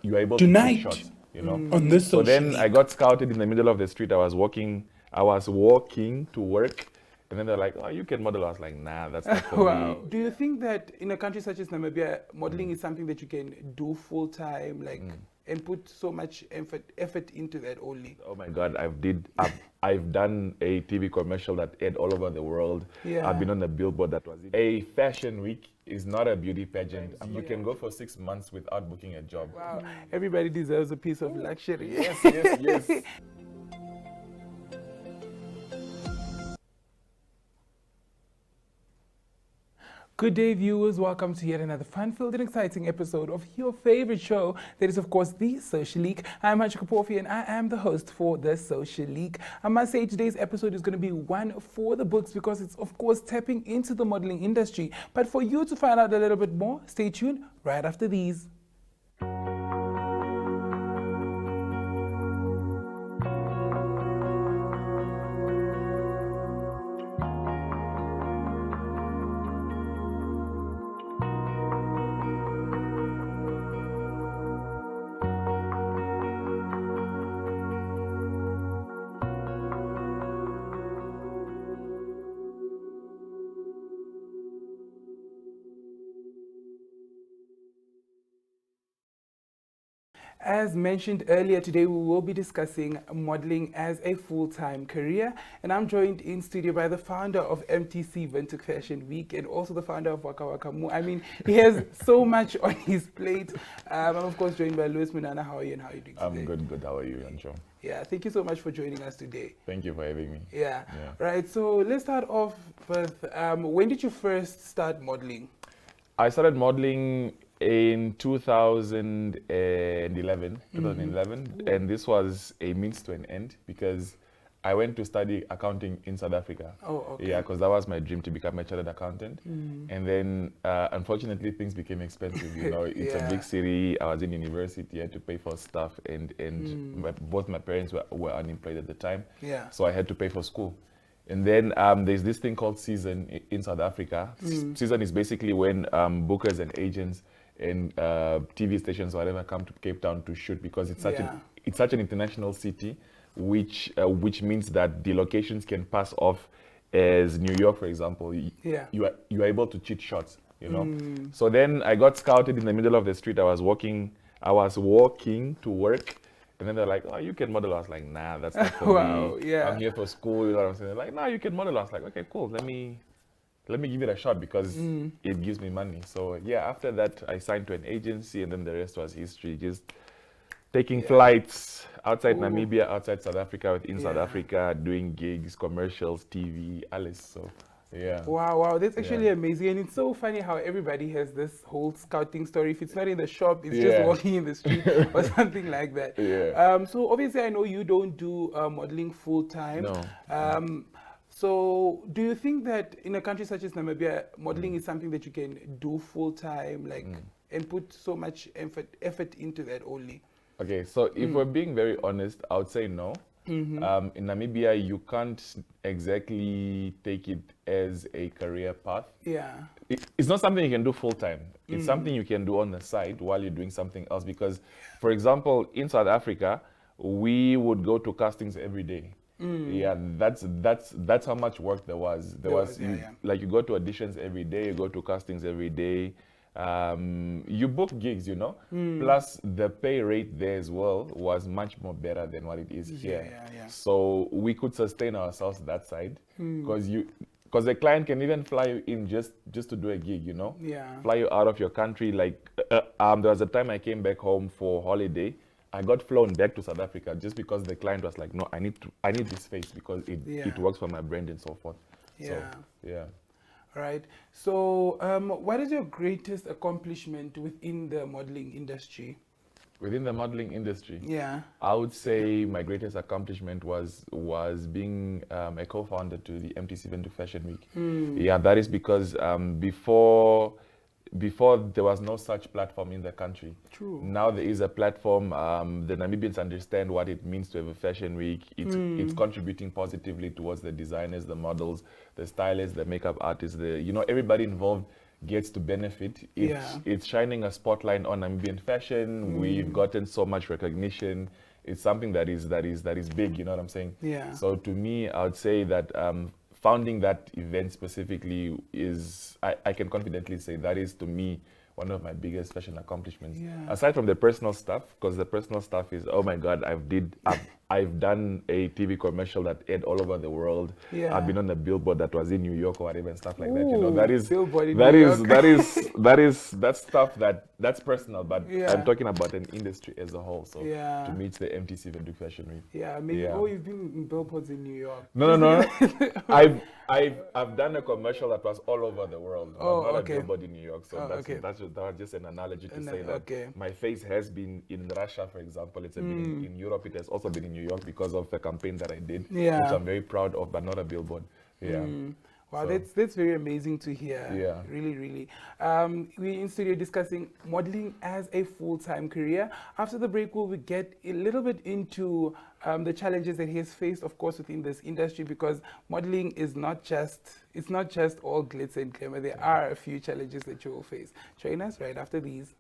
you are able to take Tonight shots, you know. on this So social then I league. got scouted in the middle of the street. I was walking to work, and then they're like, "Oh, you can model." I was like, "Nah, that's not for Wow. me." Do you think that in a country such as Namibia, modeling is something that you can do full time, and put so much effort into that only? Oh my God, I've done a TV commercial that aired all over the world. Yeah. I've been on a billboard that was a fashion week is not a beauty pageant. You can go for 6 months without booking a job. Wow. Everybody deserves a piece of luxury. Yes, yes, yes. Good day, viewers. Welcome to yet another fun-filled and exciting episode of your favorite show. That is, of course, The Social League. I'm Hachi Kapofi, and I am the host for The Social League. I must say today's episode is going to be one for the books because it's, of course, tapping into the modeling industry. But for you to find out a little bit more, stay tuned right after these. As mentioned earlier, today we will be discussing modeling as a full-time career, and I'm joined in studio by the founder of MTC Vintage Fashion Week and also the founder of Waka Waka Mu. I mean, he has so much on his plate. I'm of course joined by Louis Munana. How are you and how are you doing today? I'm good. How are you, Ancho? Yeah, thank you so much for joining us today. Thank you for having me. Yeah. Right, so let's start off with, when did you first start modeling? I started modeling in 2011, and this was a means to an end because I went to study accounting in South Africa. Oh, okay. Yeah, because that was my dream to become a chartered accountant. And then, unfortunately, things became expensive. You know, it's a big city. I was in university. I had to pay for stuff, and both my parents were unemployed at the time. Yeah. So I had to pay for school. And then there's this thing called season in South Africa. Season is basically when bookers and agents and TV stations or whatever come to Cape Town to shoot because it's such an international city, which means that the locations can pass off as New York, for example. You are able to cheat shots, you know. So then I got scouted in the middle of the street. I was walking to work. And then they're like, "Oh, you can model." I was like, "Nah, that's not for Wow, me. yeah. I'm here for school." You know what I'm saying? They're like, "No, you can model." I was like, "Okay, cool. Let me give it a shot because it gives me money." So yeah, after that, I signed to an agency, and then the rest was history. Just taking flights outside Namibia, outside South Africa, within South Africa, doing gigs, commercials, TV, Alice. So yeah. Wow, that's actually amazing. And it's so funny how everybody has this whole scouting story. If it's not in the shop, it's just walking in the street or something like that. Yeah. So obviously I know you don't do modeling full time. No. So do you think that in a country such as Namibia, modeling is something that you can do full time, and put so much effort into that only? Okay, so if we're being very honest, I would say no. In Namibia, you can't exactly take it as a career path. Yeah. It's not something you can do full time. It's something you can do on the side while you're doing something else. Because, for example, in South Africa, we would go to castings every day. Yeah, that's how much work there was. Like you go to auditions every day, you go to castings every day. You book gigs, you know. Plus the pay rate there as well was much more better than what it is here. So we could sustain ourselves that side because the client can even fly you in just to do a gig, you know. Fly you out of your country. Like there was a time I came back home for holiday. I got flown back to South Africa just because the client was like, "No, I need this face because it works for my brand and so forth." So, yeah. Right. So, what is your greatest accomplishment within the modeling industry? Within the modeling industry, Yeah. I would say my greatest accomplishment was being a co-founder to the MTC Vintage Fashion Week. Yeah, that is because before there was no such platform in the country. True. Now there is a platform. The Namibians understand what it means to have a fashion week. It's contributing positively towards the designers, the models, the stylists, the makeup artists, everybody involved gets to benefit. Yeah. It's shining a spotlight on Namibian fashion. We've gotten so much recognition. It's something that is big. You know what I'm saying? Yeah. So to me, I would say that founding that event specifically is, I can confidently say that is, to me, one of my biggest fashion accomplishments. Yeah. Aside from the personal stuff, because the personal stuff is, oh my God, I've done a TV commercial that aired all over the world. Yeah. I've been on a billboard that was in New York or whatever and stuff like that. You know, Ooh, that is billboard in New York. that's stuff that's personal. But Yeah. I'm talking about an industry as a whole. So Yeah. to me, it's the MTC Windhoek Fashion Week. Yeah, maybe. Yeah. Oh, you've been in billboards in New York. No. I've done a commercial that was all over the world. Oh, not okay. a billboard in New York. So Oh, that was just an analogy to say that Okay. my face has been in Russia, for example. It's been in Europe. It has also been in New York because of a campaign that I did, Yeah. which I'm very proud of, but not a billboard. Yeah. Wow, So- that's very amazing to hear. Yeah. Really, really. We're in studio discussing modeling as a full-time career. After the break, we'll get a little bit into the challenges that he has faced, of course, within this industry, because modeling is not just all glitz and glamour. There are a few challenges that you will face. Join us right after these.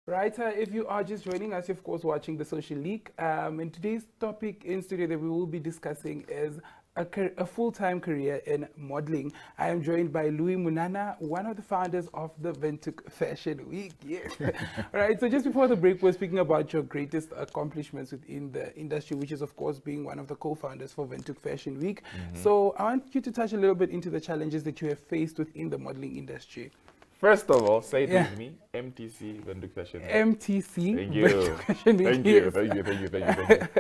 Right, if you are just joining us, you're of course watching The Social League. And today's topic in studio that we will be discussing is a full-time career in modeling. I am joined by Louis Munana, one of the founders of the Windhoek Fashion Week. Yes. All right, so just before the break, we're speaking about your greatest accomplishments within the industry, which is of course being one of the co-founders for Windhoek Fashion Week. So I want you to touch a little bit into the challenges that you have faced within the modeling industry. First of all, say it Yeah. with me, MTC Windhoek Fashion Week. MTC. Thank you. Windhoek Fashion Week, Thank you, yes. thank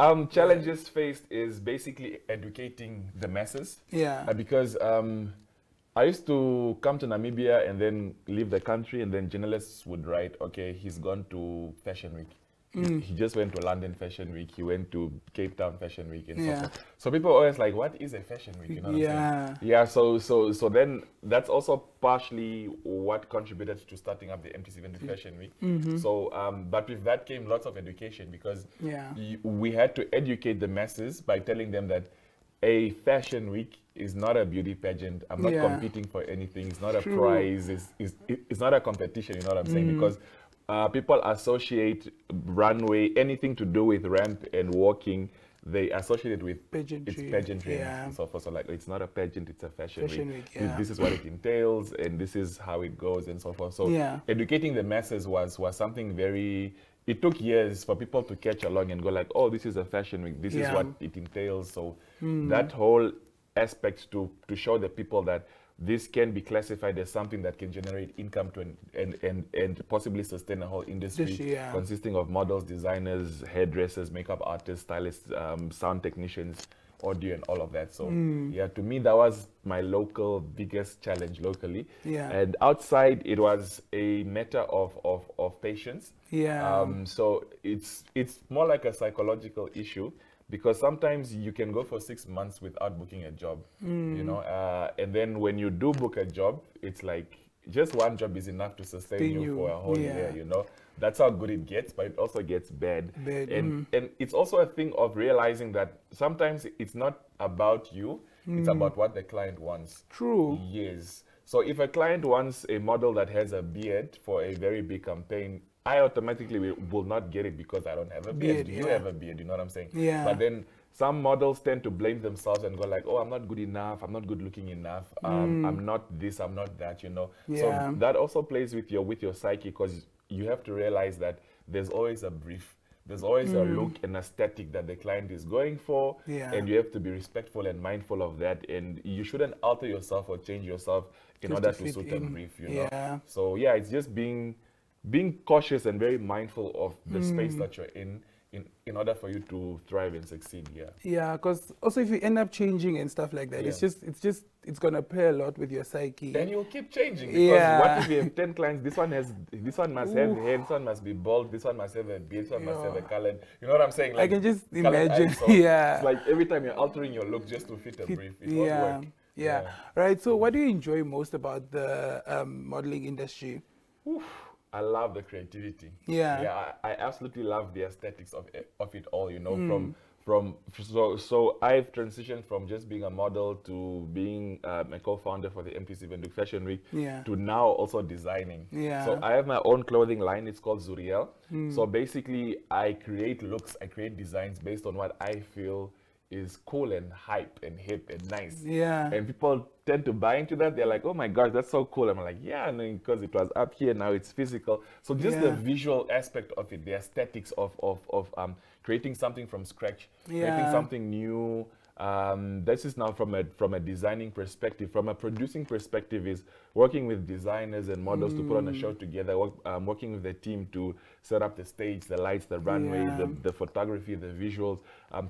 you. Challenges faced is basically educating the masses. Yeah. Because I used to come to Namibia and then leave the country, and then journalists would write, okay, he's gone to Fashion Week. He just went to London Fashion Week. He went to Cape Town Fashion Week and so Yeah. forth. So people are always like, what is a fashion week? You know what Yeah. I'm saying? Yeah, so then that's also partially what contributed to starting up the MTC Windhoek Fashion Week. So, but with that came lots of education, because Yeah. we had to educate the masses by telling them that a fashion week is not a beauty pageant. I'm not Yeah. competing for anything. It's not a True. prize. It's not a competition. You know what I'm saying? Because people associate runway, anything to do with ramp and walking, they associate it with Pageantry. it's pageantry. Yeah. And so forth. So like, it's not a pageant, it's a fashion, Fashion week, This- yeah. This is what it entails, and this is how it goes, and so forth. So Yeah. educating the masses was something very. It took years for people to catch along and go like, oh, this is a fashion week. This is Yeah. what it entails. So that whole aspect to show the people that this can be classified as something that can generate income to and possibly sustain a whole industry Yeah. consisting of models, designers, hairdressers, makeup artists, stylists, sound technicians, audio, and all of that. So yeah, to me that was my biggest challenge locally. Yeah. And outside it was a matter of patience. Yeah. So it's more like a psychological issue, because sometimes you can go for 6 months without booking a job, you know, and then when you do book a job, it's like just one job is enough to sustain you for a whole year, you know. That's how good it gets, but it also gets bad. And it's also a thing of realizing that sometimes it's not about you, it's about what the client wants. True. Yes. So if a client wants a model that has a beard for a very big campaign, I automatically will not get it because I don't have a beard. You have a beard, you know what I'm saying? Yeah. But then some models tend to blame themselves and go like, oh, I'm not good enough, I'm not good looking enough, I'm not this, I'm not that, you know? Yeah. So that also plays with your psyche, because you have to realize that there's always a brief. There's always a look and aesthetic that the client is going for, Yeah. and you have to be respectful and mindful of that, and you shouldn't alter yourself or change yourself in order to fit suit a in. brief, you know? Yeah. So yeah, it's just being cautious and very mindful of the space that you're in, in order for you to thrive and succeed. Yeah. Yeah, because also if you end up changing and stuff like that, Yeah. it's gonna play a lot with your psyche. And you'll keep changing because what Yeah. if you have 10 clients? This one must have Ooh. hair, this one must be bald, this one must have a beard, this one must have a Yeah. colored. You know what I'm saying? I can just colored imagine. eyes. So it's Yeah. like every time you're altering your look just to fit a brief, it won't Yeah. work. Yeah. Right. So, what do you enjoy most about the modeling industry? Oof, I love the creativity. Yeah. Yeah, I absolutely love the aesthetics of it all, you know, so I've transitioned from just being a model to being a co-founder for the MTC Venduk Fashion Week Yeah. to now also designing. Yeah. So I have my own clothing line, it's called Zuriel. So basically I create looks, I create designs based on what I feel is cool and hype and hip and nice. Yeah. And people tend to buy into that. They're like, oh my gosh, that's so cool. I'm like, yeah, and because it was up here, now it's physical. So just the Yeah. visual aspect of it, the aesthetics of creating something from scratch, creating Yeah. something new. This is now from a designing perspective. From a producing perspective, is working with designers and models to put on a show together. Working with the team to set up the stage, the lights, the runway, Yeah. the photography, the visuals.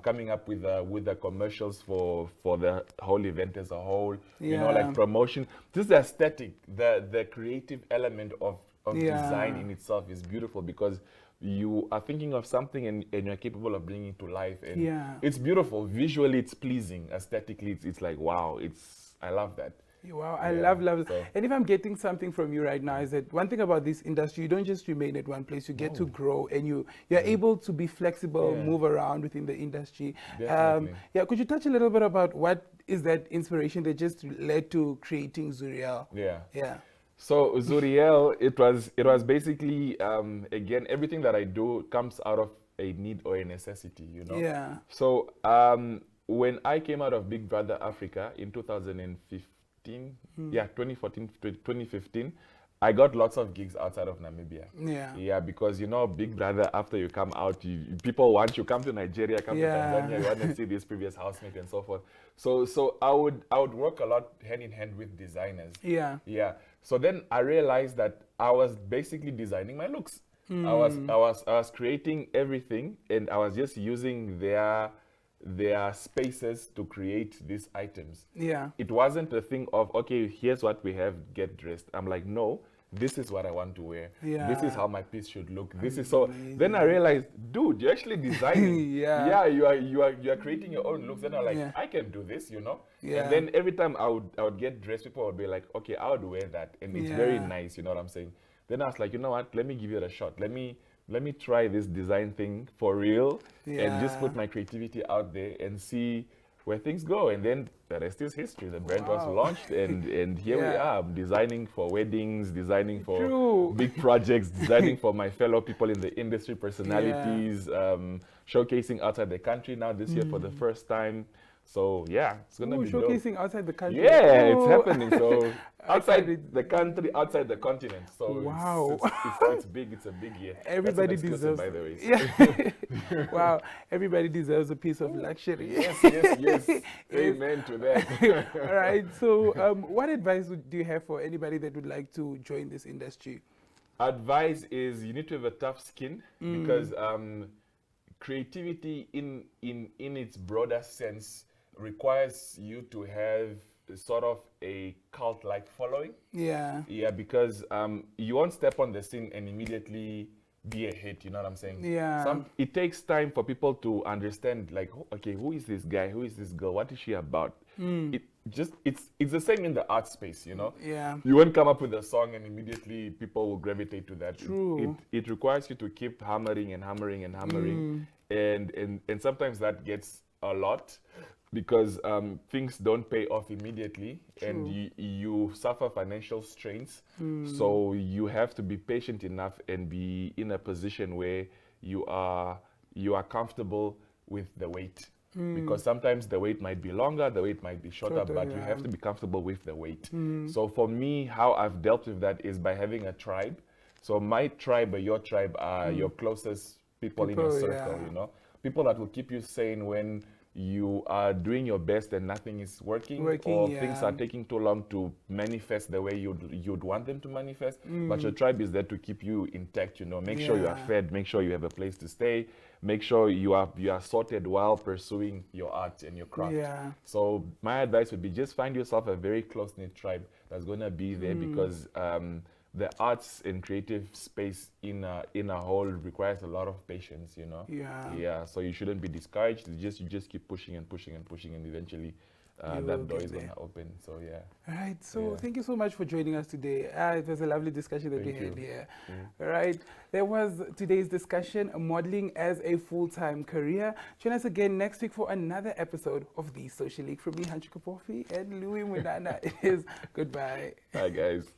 Coming up with the commercials for the whole event as a whole. You know, Yeah. like promotion. Just the aesthetic, the creative element of Yeah. design in itself is beautiful because you are thinking of something and you're capable of bringing it to life, and Yeah. it's beautiful visually, it's pleasing, aesthetically it's like wow, I love that. Wow, I Yeah, love. so- And if I'm getting something from you right now, is that one thing about this industry, you don't just remain at one place. You get to grow, and you're able to be flexible, Yeah. move around within the industry. Definitely. Yeah, could you touch a little bit about what is that inspiration that just led to creating Zuriel? Yeah. Yeah. So Zuriel, it was basically again, everything that I do comes out of a need or a necessity, you know. Yeah. So when I came out of Big Brother Africa in 2015, 2014, 2015, I got lots of gigs outside of Namibia. Yeah. Yeah, because you know, Big Brother, after you come out, people want you come to Nigeria, come Yeah. to Tanzania, you want to see this previous housemate and so forth. So I would work a lot hand in hand with designers. Yeah. Yeah. So then I realized that I was basically designing my looks. I was creating everything, and I was just using their spaces to create these items. Yeah. It wasn't a thing of, okay, here's what we have, get dressed. I'm like, no, this is what I want to wear. This is Yeah. how my piece should look. This is so. Then I realized, dude, you're actually designing. Yeah. Yeah, you are creating your own looks. Then I'm like, Yeah. I can do this, you know. Yeah. And then every time I would get dressed, people would be like, okay, I would wear that, and it's very Yeah. nice. You know what I'm saying? Then I was like, you know what? Let me give it a shot. Let me try this design thing for real, and just Yeah. put my creativity out there and see where things go. And then the rest is history. The brand was Wow. launched, and here we Yeah. are. I'm designing for weddings, designing for True. big projects, designing for my fellow people in the industry, personalities, showcasing outside the country now this year for the first time. So yeah, it's gonna Ooh, be dope. showcasing outside the country. Yeah, it's Oh. happening. So outside Excited. the country, outside the continent. So Wow. it's big. It's a big year. Everybody That's an exclusive, deserves. by the way. Yeah. Wow. Everybody deserves a piece of luxury. Yes. Amen to that. All right. So, what advice do you have for anybody that would like to join this industry? Advice is you need to have a tough skin because creativity in its broader sense requires you to have sort of a cult-like following. Yeah. Yeah, because you won't step on the scene and immediately be a hit, you know what I'm saying? Yeah. It takes time for people to understand, like, okay, who is this guy? Who is this girl? What is she about? It's the same in the art space, you know? Yeah. You won't come up with a song and immediately people will gravitate to that. True. It requires you to keep hammering and hammering and hammering. And sometimes that gets a lot because things don't pay off immediately and you suffer financial strains. So you have to be patient enough and be in a position where you are comfortable with the wait. Because sometimes the wait might be longer, the wait might be shorter, but you have to be comfortable with the wait. So for me, how I've dealt with that is by having a tribe. So my tribe or your tribe are your closest people in your circle, you know? People that will keep you sane when you are doing your best and nothing is working, Working, or yeah. things are taking too long to manifest the way you'd want them to manifest. But your tribe is there to keep you intact, you know. Make sure you are Yeah. fed, make sure you have a place to stay, make sure you are sorted while pursuing your art and your craft. Yeah. So my advice would be just find yourself a very close-knit tribe that's going to be there, because the arts and creative space in a whole requires a lot of patience, you know. Yeah. Yeah, so you shouldn't be discouraged. You just keep pushing and pushing and pushing, and eventually You will that door get is there. gonna open. So yeah. All right, so Yeah. thank you so much for joining us today. It was a lovely discussion that we Thank had you. here. All right, there was today's discussion, modeling as a full-time career. Join us again next week for another episode of The Social League. From me, Hanchi Kapofi, and Louis Munana. It is goodbye. Hi guys.